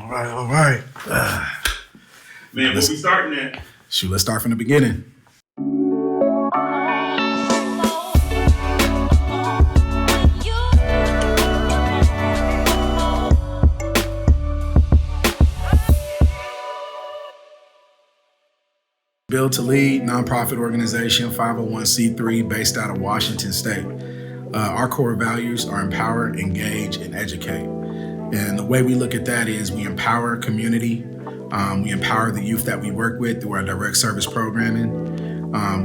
All right. Man, where we starting at? Shoot, let's start from the beginning. Build to Lead, nonprofit organization, 501c3, based out of Washington State. Our core values are empower, engage, and educate. And the way we look at that is we empower community. We empower the youth that we work with through our direct service programming.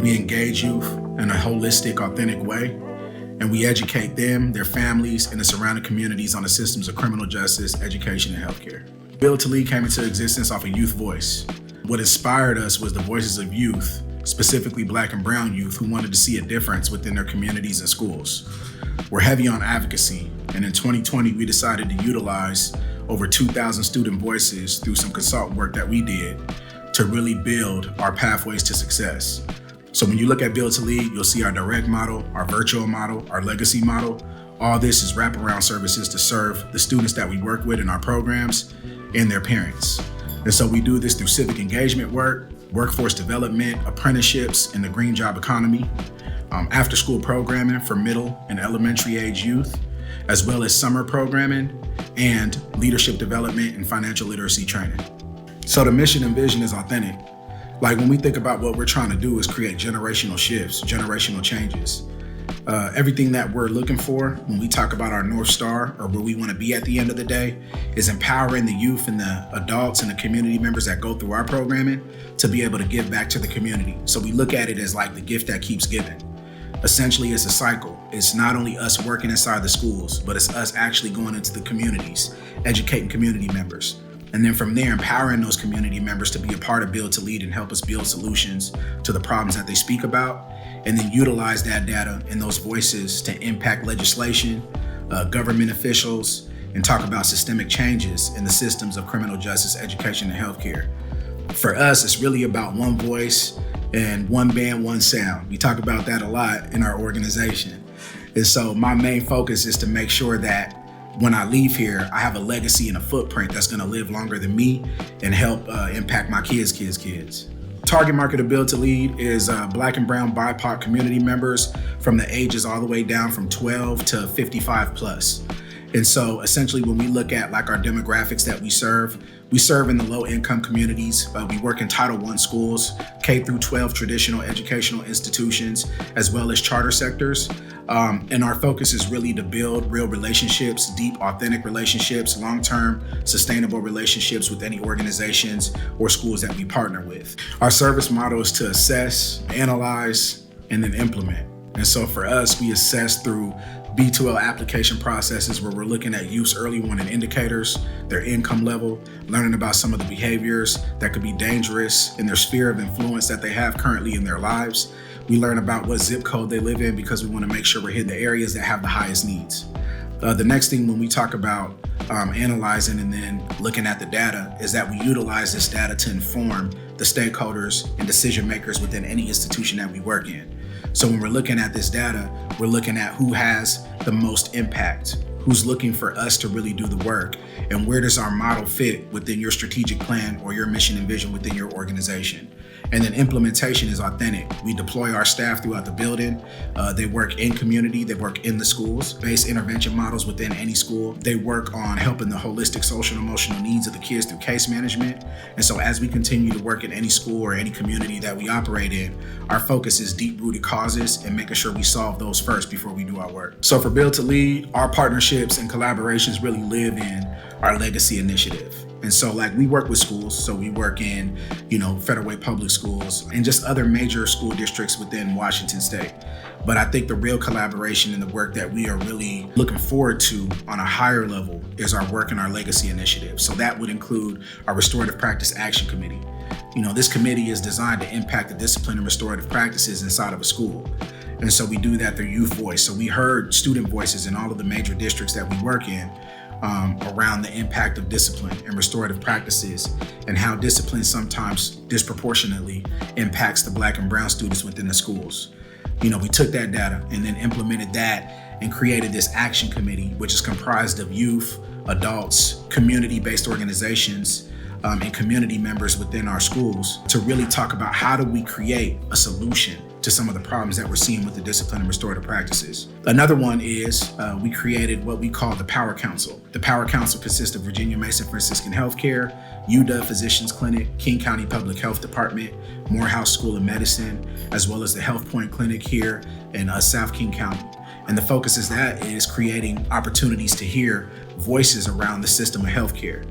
We engage youth in a holistic, authentic way. And we educate them, their families, and the surrounding communities on the systems of criminal justice, education, and healthcare. Build to Lead came into existence off a youth voice. What inspired us was the voices of youth, specifically Black and brown youth, who wanted to see a difference within their communities and schools. We're heavy on advocacy, and in 2020, we decided to utilize over 2,000 student voices through some consultant work that we did to really build our pathways to success. So when you look at Build to Lead, you'll see our direct model, our virtual model, our legacy model. All this is wraparound services to serve the students that we work with in our programs and their parents. And so we do this through civic engagement work, workforce development, apprenticeships in the green job economy, after school programming for middle and elementary age youth, as well as summer programming and leadership development and financial literacy training. So the mission and vision is authentic. Like when we think about what we're trying to do is create generational shifts, generational changes. Everything that we're looking for when we talk about our North Star or where we want to be at the end of the day is empowering the youth and the adults and the community members that go through our programming to be able to give back to the community. So we look at it as like the gift that keeps giving. Essentially, it's a cycle. It's not only us working inside the schools, but it's us actually going into the communities, educating community members. And then from there, empowering those community members to be a part of Build to Lead and help us build solutions to the problems that they speak about, and then utilize that data and those voices to impact legislation, government officials, and talk about systemic changes in the systems of criminal justice, education, and healthcare. For us, it's really about one voice and one band, one sound. We talk about that a lot in our organization. And so my main focus is to make sure that when I leave here, I have a legacy and a footprint that's gonna live longer than me and help impact my kids' kids. Target market of Build to Lead is Black and brown BIPOC community members from the ages all the way down from 12 to 55 plus. And so essentially when we look at like our demographics that we serve in the low income communities. We work in Title I schools, K through 12 traditional educational institutions, as well as charter sectors. And our focus is really to build real relationships, deep, authentic relationships, long-term, sustainable relationships with any organizations or schools that we partner with. Our service model is to assess, analyze, and then implement. And so for us, we assess through B2L application processes where we're looking at youth's early warning indicators, their income level, learning about some of the behaviors that could be dangerous in their sphere of influence that they have currently in their lives. We learn about what zip code they live in because we want to make sure we're hitting the areas that have the highest needs. The next thing when we talk about analyzing and then looking at the data is that we utilize this data to inform the stakeholders and decision makers within any institution that we work in. So when we're looking at this data, we're looking at who has the most impact, who's looking for us to really do the work, and where does our model fit within your strategic plan or your mission and vision within your organization. And then implementation is authentic. We deploy our staff throughout the building. They work in community, they work in the schools, base intervention models within any school. They work on helping the holistic social and emotional needs of the kids through case management. And so as we continue to work in any school or any community that we operate in, our focus is deep-rooted causes and making sure we solve those first before we do our work. So for Build to Lead, our partnerships and collaborations really live in our legacy initiative. And so like we work with schools, so we work in, Federal Way Public Schools and just other major school districts within Washington State. But I think the real collaboration and the work that we are really looking forward to on a higher level is our work in our legacy initiative. So that would include our Restorative Practice Action Committee. This committee is designed to impact the discipline and restorative practices inside of a school. And so we do that through youth voice. So we heard student voices in all of the major districts that we work in around the impact of discipline and restorative practices and how discipline sometimes disproportionately impacts the Black and brown students within the schools. We took that data and then implemented that and created this action committee, which is comprised of youth, adults, community-based organizations, and community members within our schools to really talk about how do we create a solution to some of the problems that we're seeing with the discipline and restorative practices. Another one is we created what we call the Power Council. The Power Council consists of Virginia Mason Franciscan Healthcare, UW Physicians Clinic, King County Public Health Department, Morehouse School of Medicine, as well as the Health Point Clinic here in South King County. And the focus is creating opportunities to hear voices around the system of healthcare.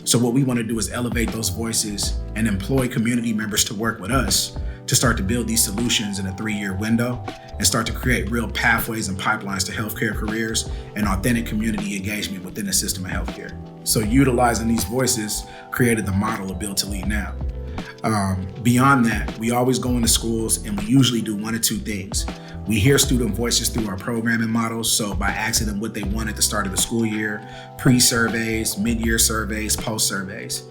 So what we want to do is elevate those voices and employ community members to work with us to start to build these solutions in a 3-year window and start to create real pathways and pipelines to healthcare careers and authentic community engagement within the system of healthcare. So utilizing these voices created the model of Build to Lead Now. Beyond that, we always go into schools and we usually do one of two things. We hear student voices through our programming models, so by asking them what they want at the start of the school year, pre-surveys, mid-year surveys, post-surveys.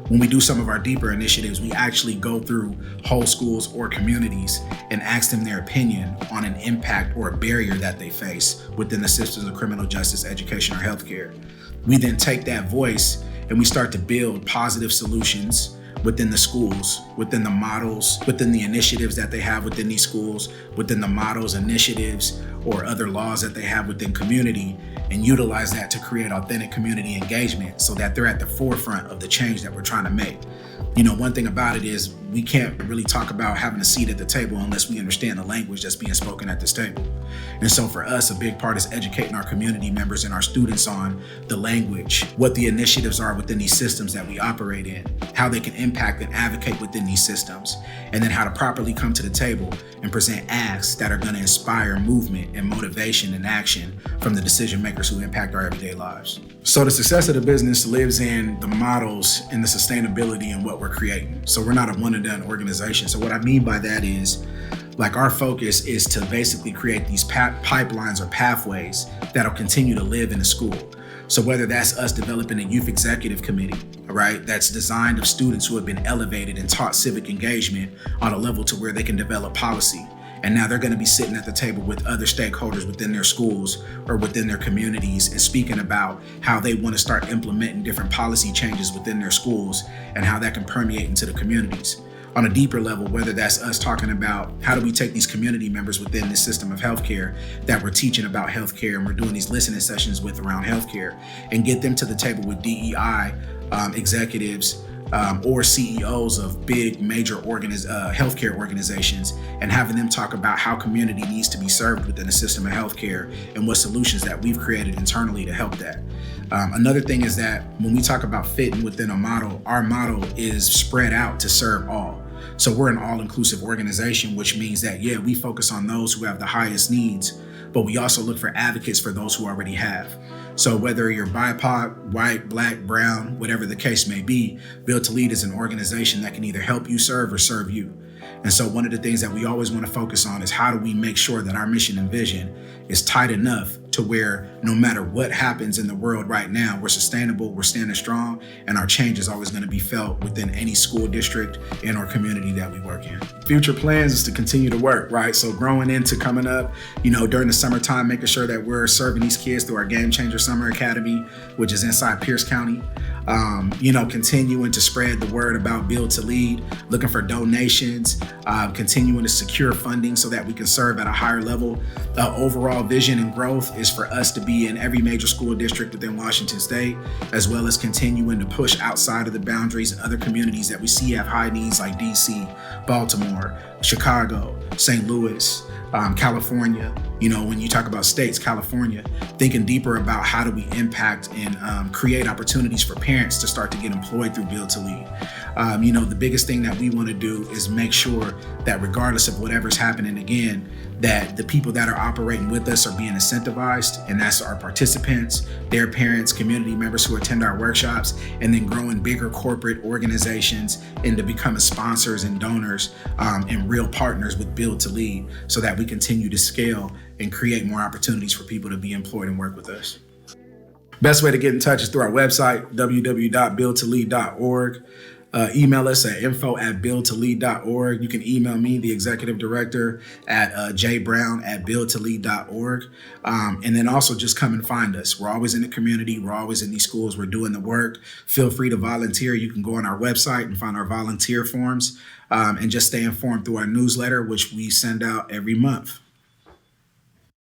When we do some of our deeper initiatives, we actually go through whole schools or communities and ask them their opinion on an impact or a barrier that they face within the systems of criminal justice, education, or healthcare. We then take that voice and we start to build positive solutions within the schools, within the models, within the initiatives that they have within these schools, within the models, initiatives, or other laws that they have within community, and utilize that to create authentic community engagement so that they're at the forefront of the change that we're trying to make. You know, one thing about it is we can't really talk about having a seat at the table unless we understand the language that's being spoken at this table. And so for us, a big part is educating our community members and our students on the language, what the initiatives are within these systems that we operate in, how they can impact and advocate within these systems, and then how to properly come to the table and present asks that are going to inspire movement and motivation and action from the decision makers who impact our everyday lives. So the success of the business lives in the models and the sustainability and what we're creating. So we're not a one and done organization. So what I mean by that is, like, our focus is to basically create these pipelines or pathways that'll continue to live in the school. So whether that's us developing a youth executive committee, right, that's designed of students who have been elevated and taught civic engagement on a level to where they can develop policy. And now they're going to be sitting at the table with other stakeholders within their schools or within their communities and speaking about how they want to start implementing different policy changes within their schools and how that can permeate into the communities. On a deeper level, whether that's us talking about how do we take these community members within this system of healthcare that we're teaching about healthcare and we're doing these listening sessions with around healthcare and get them to the table with DEI executives or CEOs of big major healthcare organizations and having them talk about how community needs to be served within the system of healthcare and what solutions that we've created internally to help that. Another thing is that when we talk about fitting within a model, our model is spread out to serve all. So we're an all-inclusive organization, which means that, yeah, we focus on those who have the highest needs, but we also look for advocates for those who already have. So whether you're BIPOC, white, black, brown, whatever the case may be, Build to Lead is an organization that can either help you serve or serve you. And so one of the things that we always want to focus on is how do we make sure that our mission and vision is tight enough to where no matter what happens in the world right now, we're sustainable, we're standing strong, and our change is always going to be felt within any school district and our community that we work in. Future plans is to continue to work, right? So growing into coming up, during the summertime, making sure that we're serving these kids through our Game Changer Summer Academy, which is inside Pierce County. Continuing to spread the word about Build to Lead, looking for donations, continuing to secure funding so that we can serve at a higher level. Overall vision and growth is for us to be in every major school district within Washington State, as well as continuing to push outside of the boundaries and other communities that we see have high needs like DC, Baltimore, Chicago, St. Louis, California. When you talk about states, California, thinking deeper about how do we impact and create opportunities for parents to start to get employed through Build to Lead. The biggest thing that we want to do is make sure that regardless of whatever's happening, again, that the people that are operating with us are being incentivized, and that's our participants, their parents, community members who attend our workshops, and then growing bigger corporate organizations into becoming sponsors and donors and real partners with Build to Lead so that we continue to scale and create more opportunities for people to be employed and work with us. Best way to get in touch is through our website, www.buildtolead.org. Email us at info@buildtolead.org. You can email me, the executive director, at jbrown@buildtolead.org. And then also just come and find us. We're always in the community. We're always in these schools. We're doing the work. Feel free to volunteer. You can go on our website and find our volunteer forms, and just stay informed through our newsletter, which we send out every month.